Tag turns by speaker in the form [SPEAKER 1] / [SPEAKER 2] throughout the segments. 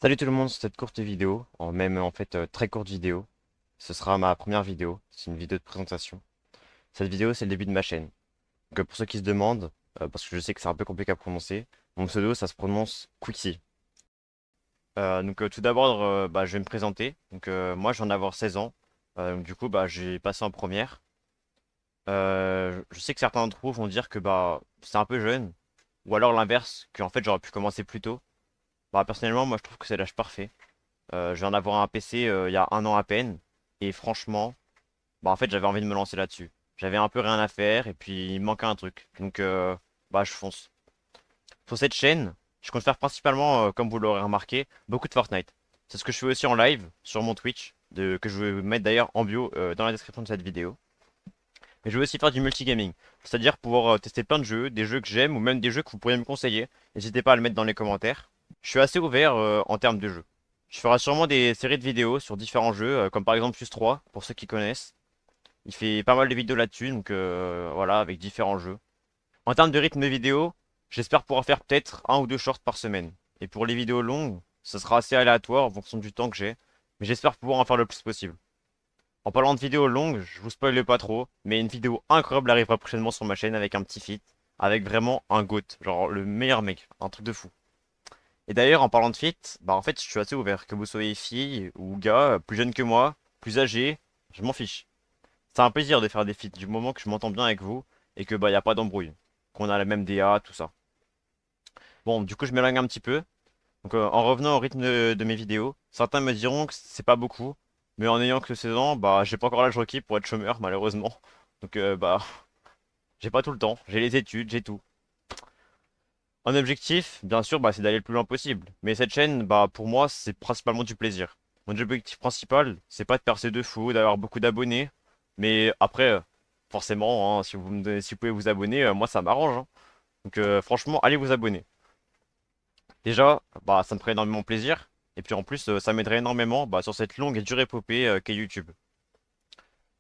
[SPEAKER 1] Salut tout le monde sur cette courte vidéo, très courte vidéo. Ce sera ma première vidéo, c'est une vidéo de présentation. Cette vidéo c'est le début de ma chaîne. Pour ceux qui se demandent, parce que je sais que c'est un peu compliqué à prononcer, mon pseudo ça se prononce Quixi. Tout d'abord je vais me présenter. Moi je viens d'avoir 16 ans, j'ai passé en première. Je sais que certains d'entre vous vont dire que c'est un peu jeune, ou alors l'inverse, qu'en fait j'aurais pu commencer plus tôt. Personnellement moi je trouve que c'est l'âge parfait. Je viens d'avoir un PC il y a un an à peine. Et franchement, en fait, j'avais envie de me lancer là-dessus. J'avais un peu rien à faire et puis il me manquait un truc. Je fonce. Sur cette chaîne, je compte faire principalement, comme vous l'aurez remarqué, beaucoup de Fortnite. C'est ce que je fais aussi en live sur mon Twitch, que je vais mettre d'ailleurs en bio dans la description de cette vidéo. Mais je vais aussi faire du multigaming, c'est-à-dire pouvoir tester plein de jeux, des jeux que j'aime ou même des jeux que vous pourriez me conseiller. N'hésitez pas à le mettre dans les commentaires. Je suis assez ouvert en termes de jeux. Je ferai sûrement des séries de vidéos sur différents jeux, comme par exemple Fuse 3, pour ceux qui connaissent. Il fait pas mal de vidéos là-dessus, voilà, avec différents jeux. En termes de rythme de vidéo, j'espère pouvoir faire peut-être un ou deux shorts par semaine. Et pour les vidéos longues, ça sera assez aléatoire en fonction du temps que j'ai, mais j'espère pouvoir en faire le plus possible. En parlant de vidéos longues, je vous spoile pas trop, mais une vidéo incroyable arrivera prochainement sur ma chaîne avec un petit feat, avec vraiment un GOAT, genre le meilleur mec, un truc de fou. Et d'ailleurs, en parlant de fit, en fait, je suis assez ouvert. Que vous soyez fille ou gars, plus jeune que moi, plus âgé, je m'en fiche. C'est un plaisir de faire des feats du moment que je m'entends bien avec vous et que y a pas d'embrouille. Qu'on a la même DA, tout ça. Bon, du coup, je m'éloigne un petit peu. En revenant au rythme de mes vidéos, certains me diront que c'est pas beaucoup, mais en ayant que 16 ans, j'ai pas encore l'âge requis pour être chômeur, malheureusement. Donc, euh, bah, j'ai pas tout le temps. J'ai les études, j'ai tout. Un objectif, bien sûr, c'est d'aller le plus loin possible. Mais cette chaîne, pour moi, c'est principalement du plaisir. Mon objectif principal, c'est pas de percer de fou, d'avoir beaucoup d'abonnés. Mais après, forcément, hein, si vous pouvez vous abonner, moi ça m'arrange, hein. Franchement, allez vous abonner. Déjà, ça me ferait énormément plaisir. Et puis en plus, ça m'aiderait énormément sur cette longue et dure épopée qu'est YouTube.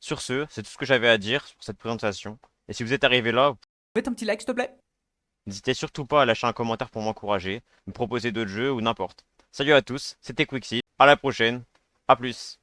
[SPEAKER 1] Sur ce, c'est tout ce que j'avais à dire sur cette présentation. Et si vous êtes arrivé là,
[SPEAKER 2] Faites un petit like, s'il te plaît.
[SPEAKER 1] n'hésitez surtout pas à lâcher un commentaire pour m'encourager, me proposer d'autres jeux ou n'importe. Salut à tous, c'était Quixi, à la prochaine, à plus.